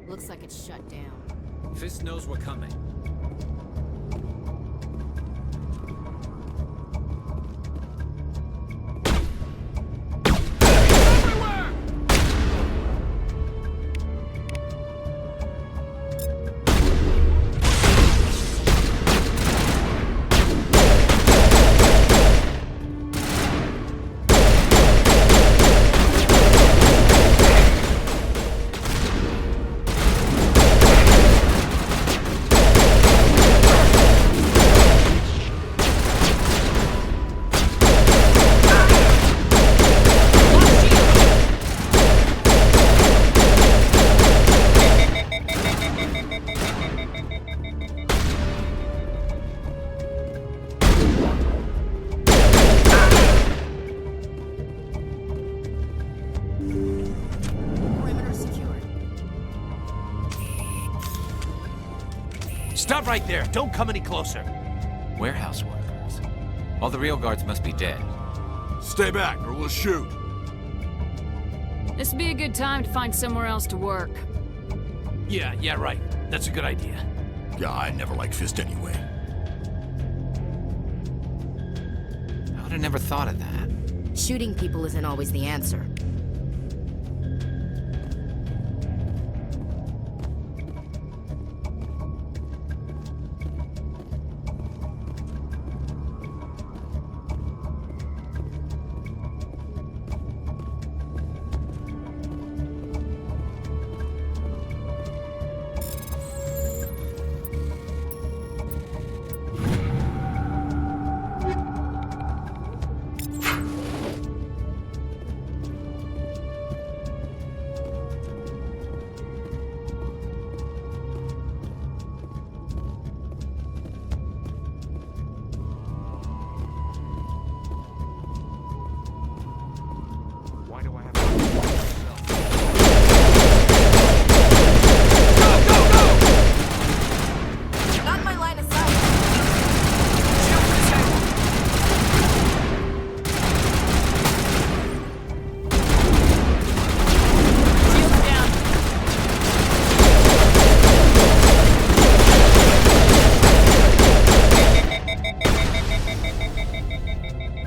Looks like it's shut down. Fist knows we're coming. Stop right there. Don't come any closer. Warehouse workers. All the real guards must be dead. Stay back, or we'll shoot. This'd be a good time to find somewhere else to work. Yeah, right. That's a good idea. Yeah, I never liked Fist anyway. I would have never thought of that. Shooting people isn't always the answer.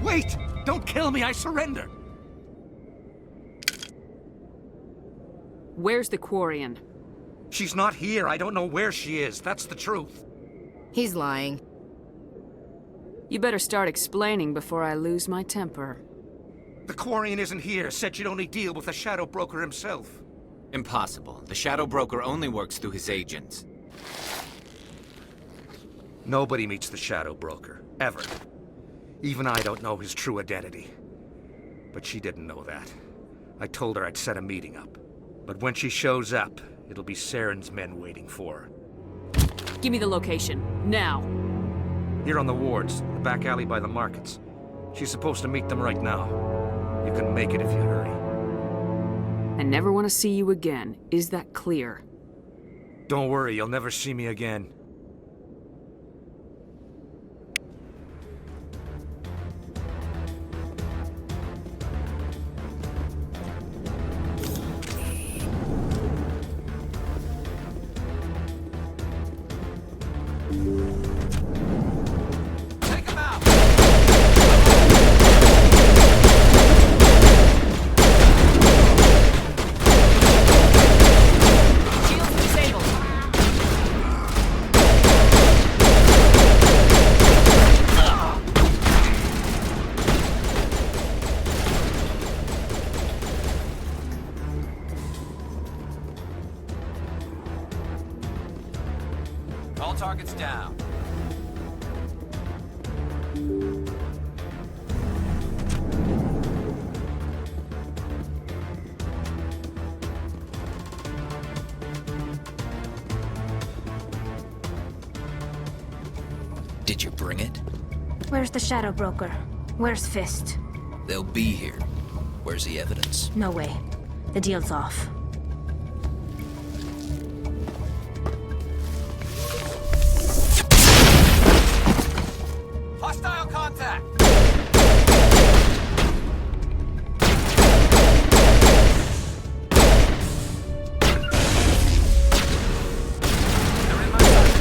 Wait! Don't kill me, I surrender! Where's the Quarian? She's not here. I don't know where she is. That's the truth. He's lying. You better start explaining before I lose my temper. The Quarian isn't here. Said she'd only deal with the Shadow Broker himself. Impossible. The Shadow Broker only works through his agents. Nobody meets the Shadow Broker. Ever. Even I don't know his true identity. But she didn't know that. I told her I'd set a meeting up. But when she shows up, it'll be Saren's men waiting for her. Give me the location, now. Here on the wards, the back alley by the markets. She's supposed to meet them right now. You can make it if you hurry. I never want to see you again. Is that clear? Don't worry, you'll never see me again. Take him out! Shields disabled. All targets down. Did you bring it? Where's the Shadow Broker? Where's Fist? They'll be here. Where's the evidence? No way. The deal's off. Hostile contact! They're in my sight.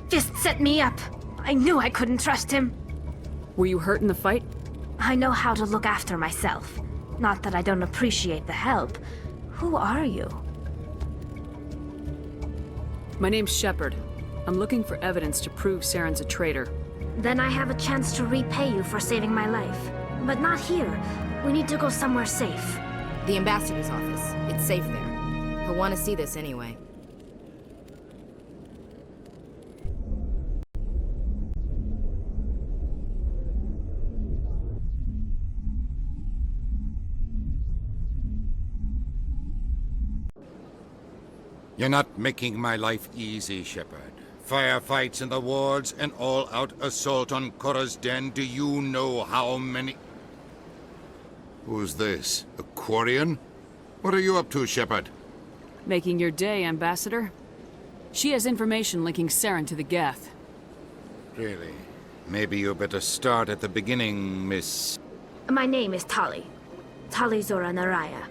Fist set me up. I knew I couldn't trust him. Were you hurt in the fight? I know how to look after myself. Not that I don't appreciate the help. Who are you? My name's Shepard. I'm looking for evidence to prove Saren's a traitor. Then I have a chance to repay you for saving my life. But not here. We need to go somewhere safe. The ambassador's office. It's safe there. He'll want to see this anyway. You're not making my life easy, Shepard. Firefights in the wards, an all-out assault on Korra's den. Do you know how many... Who's this? A Quarian? What are you up to, Shepard? Making your day, Ambassador. She has information linking Saren to the Geth. Really? Maybe you better start at the beginning, Miss... My name is Tali. Tali'Zorah Nar Rayya.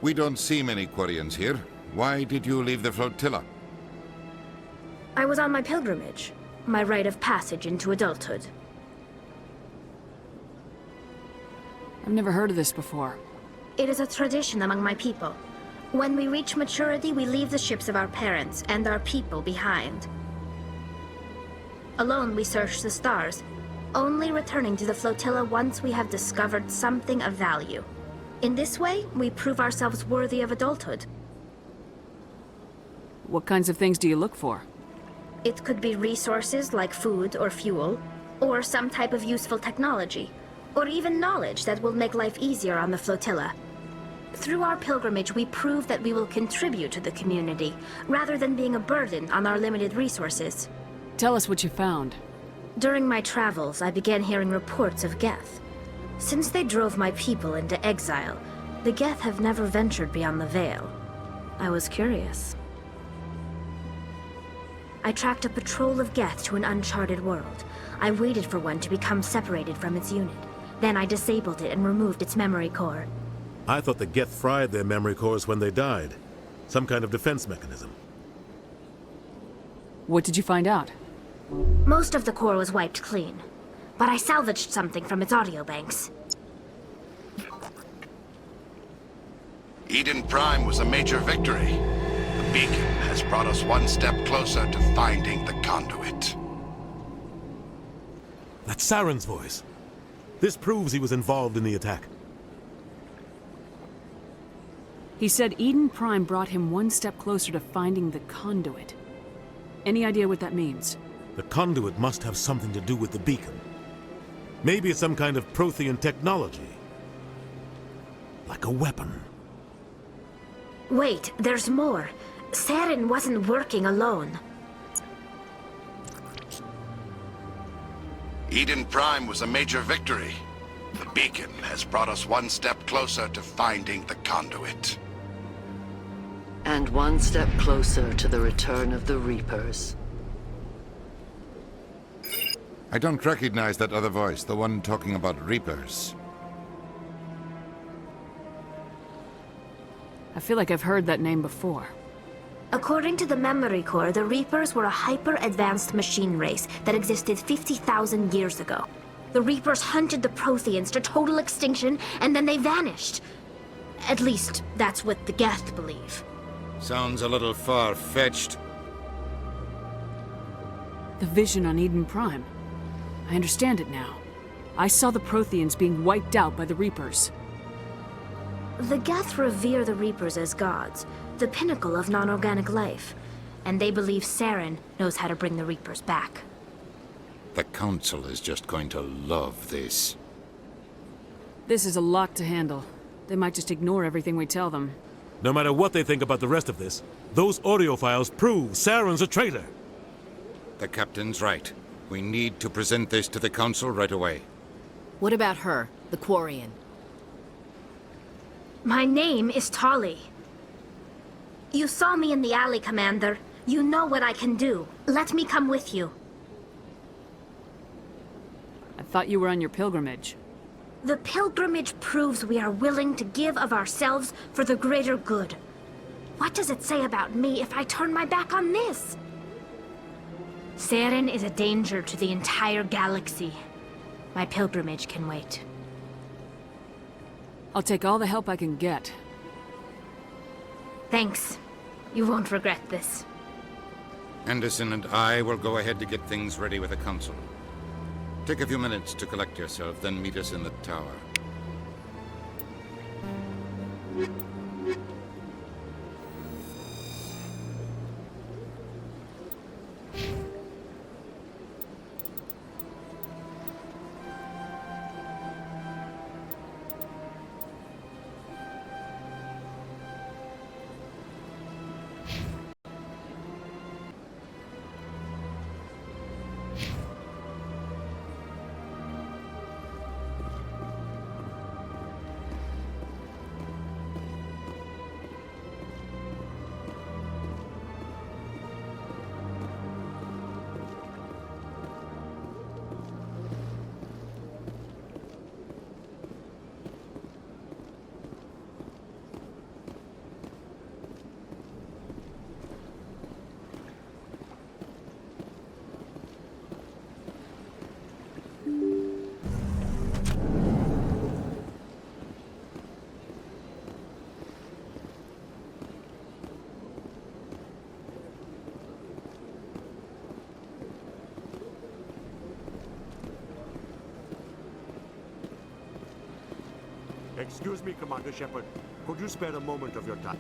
We don't see many Quarians here. Why did you leave the flotilla? I was on my pilgrimage. My rite of passage into adulthood. I've never heard of this before. It is a tradition among my people. When we reach maturity, we leave the ships of our parents and our people behind. Alone, we search the stars, only returning to the flotilla once we have discovered something of value. In this way, we prove ourselves worthy of adulthood. What kinds of things do you look for? It could be resources like food or fuel, or some type of useful technology, or even knowledge that will make life easier on the flotilla. Through our pilgrimage, we prove that we will contribute to the community, rather than being a burden on our limited resources. Tell us what you found. During my travels, I began hearing reports of Geth. Since they drove my people into exile, the Geth have never ventured beyond the Veil. I was curious. I tracked a patrol of Geth to an uncharted world. I waited for one to become separated from its unit. Then I disabled it and removed its memory core. I thought the Geth fried their memory cores when they died. Some kind of defense mechanism. What did you find out? Most of the core was wiped clean, but I salvaged something from its audio banks. Eden Prime was a major victory. The beacon has brought us one step closer to finding the conduit. That's Saren's voice. This proves he was involved in the attack. He said Eden Prime brought him one step closer to finding the conduit. Any idea what that means? The conduit must have something to do with the beacon. Maybe it's some kind of Prothean technology. Like a weapon. Wait, there's more. Saren wasn't working alone. Eden Prime was a major victory. The beacon has brought us one step closer to finding the conduit. And one step closer to the return of the Reapers. I don't recognize that other voice, the one talking about Reapers. I feel like I've heard that name before. According to the memory core, the Reapers were a hyper-advanced machine race that existed 50,000 years ago. The Reapers hunted the Protheans to total extinction, and then they vanished. At least, that's what the Geth believe. Sounds a little far-fetched. The vision on Eden Prime. I understand it now. I saw the Protheans being wiped out by the Reapers. The Geth revere the Reapers as gods, the pinnacle of non-organic life, and they believe Saren knows how to bring the Reapers back. The Council is just going to love this. This is a lot to handle. They might just ignore everything we tell them. No matter what they think about the rest of this, those audio files prove Saren's a traitor. The captain's right. We need to present this to the Council right away. What about her, the Quarian? My name is Tali. You saw me in the alley, Commander. You know what I can do. Let me come with you. I thought you were on your pilgrimage. The pilgrimage proves we are willing to give of ourselves for the greater good. What does it say about me if I turn my back on this? Saren is a danger to the entire galaxy. My pilgrimage can wait. I'll take all the help I can get. Thanks. You won't regret this. Anderson and I will go ahead to get things ready with the Council. Take a few minutes to collect yourself, then meet us in the tower. Excuse me, Commander Shepard. Could you spare a moment of your time?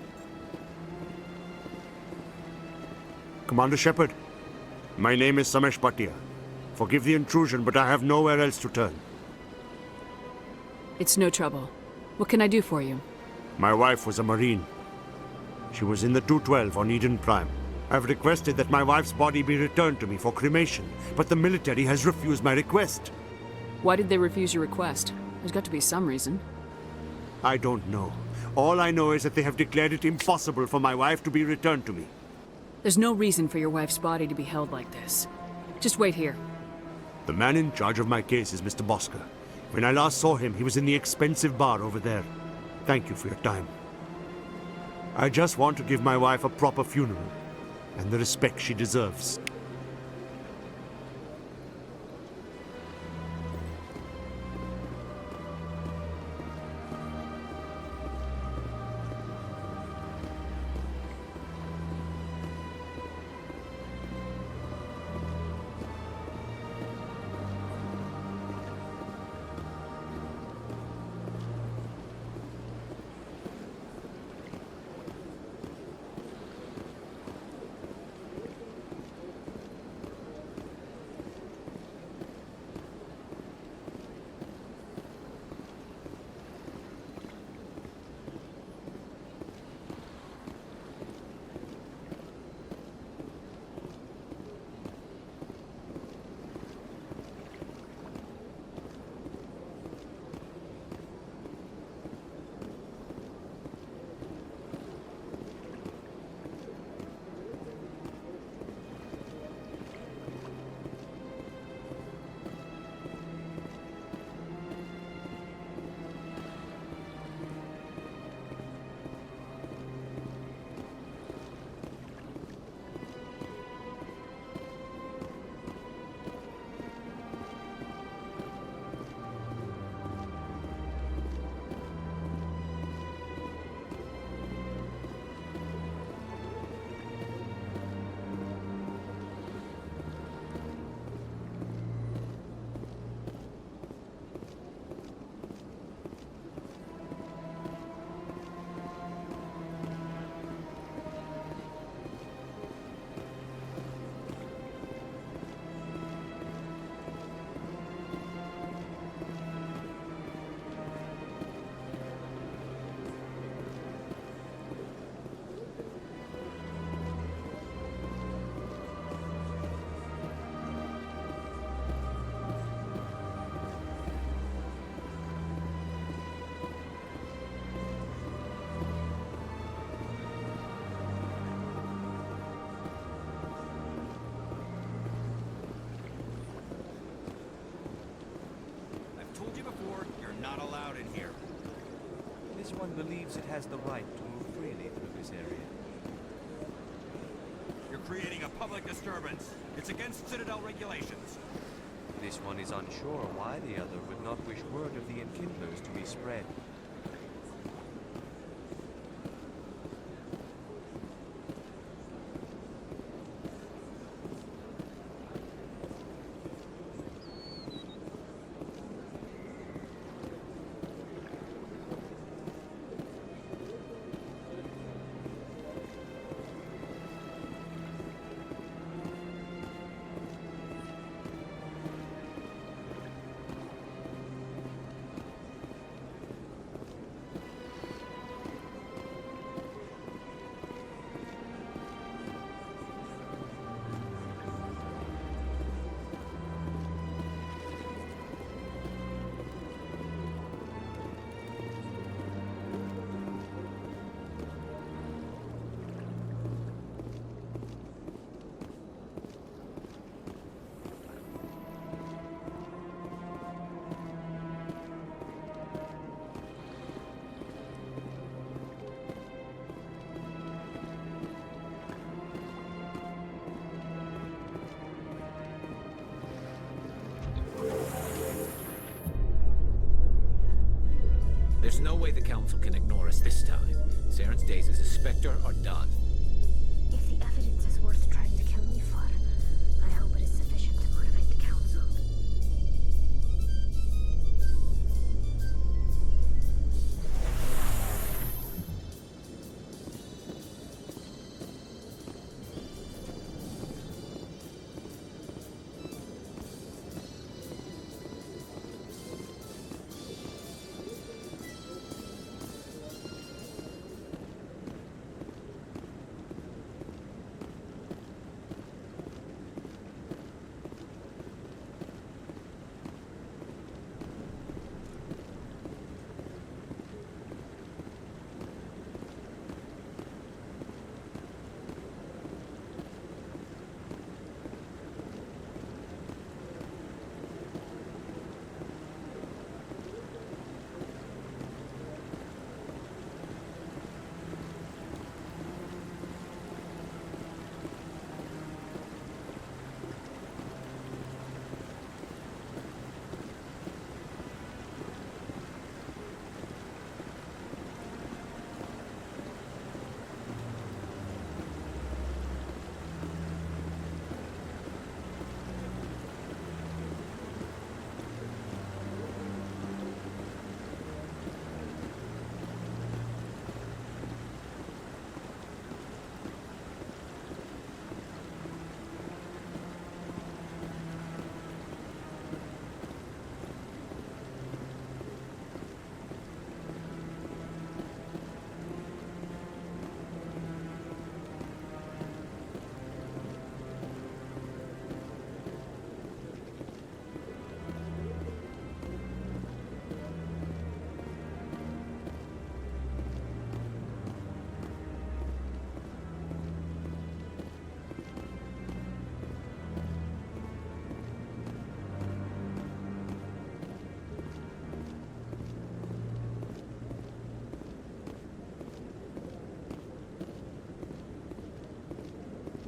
Commander Shepard, my name is Samesh Bhatia. Forgive the intrusion, but I have nowhere else to turn. It's no trouble. What can I do for you? My wife was a Marine. She was in the 212 on Eden Prime. I've requested that my wife's body be returned to me for cremation, but the military has refused my request. Why did they refuse your request? There's got to be some reason. I don't know. All I know is that they have declared it impossible for my wife to be returned to me. There's no reason for your wife's body to be held like this. Just wait here. The man in charge of my case is Mr. Bosker. When I last saw him, he was in the expensive bar over there. Thank you for your time. I just want to give my wife a proper funeral, and the respect she deserves. told you before, you're not allowed in here. This one believes it has the right to move freely through this area. You're creating a public disturbance. It's against Citadel regulations. This one is unsure why the other would not wish word of the enkindlers to be spread. There's no way the Council can ignore us this time. Saren's days as a Spectre are done. If the evidence is worth trying to kill me for, I hope it is sufficient to motivate the Council.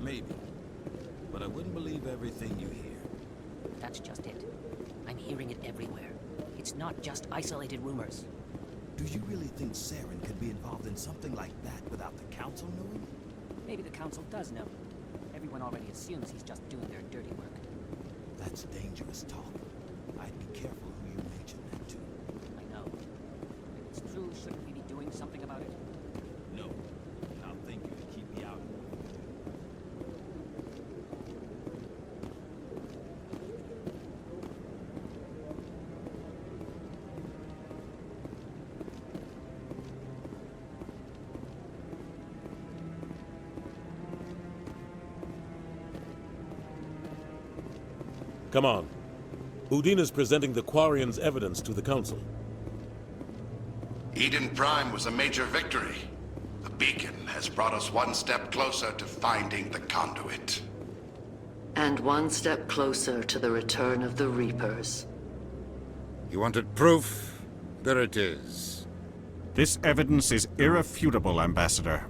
Maybe. But I wouldn't believe everything you hear. That's just it. I'm hearing it everywhere. It's not just isolated rumors. Do you really think Saren could be involved in something like that without the Council knowing? Maybe the Council does know. Everyone already assumes he's just doing their dirty work. That's dangerous talk. I'd be careful who you mention that to. I know. If it's true, shouldn't we be doing something about it? No. I'll think you to keep me out of it. Come on. Udina's presenting the Quarian's evidence to the Council. Eden Prime was a major victory. The beacon has brought us one step closer to finding the conduit. And one step closer to the return of the Reapers. You wanted proof? There it is. This evidence is irrefutable, Ambassador.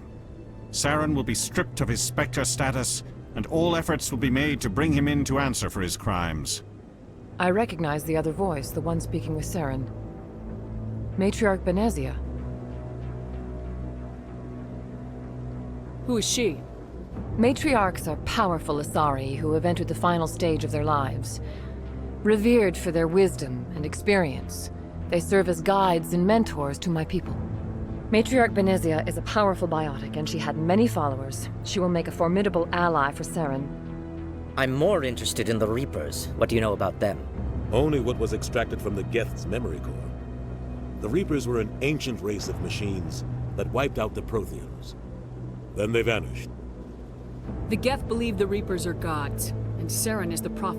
Saren will be stripped of his Spectre status, and all efforts will be made to bring him in to answer for his crimes. I recognize the other voice, the one speaking with Saren. Matriarch Benezia. Who is she? Matriarchs are powerful Asari who have entered the final stage of their lives. Revered for their wisdom and experience, they serve as guides and mentors to my people. Matriarch Benezia is a powerful biotic, and she had many followers. She will make a formidable ally for Saren. I'm more interested in the Reapers. What do you know about them? Only what was extracted from the Geth's memory core. The Reapers were an ancient race of machines that wiped out the Protheans. Then they vanished. The Geth believe the Reapers are gods, and Saren is the prophet.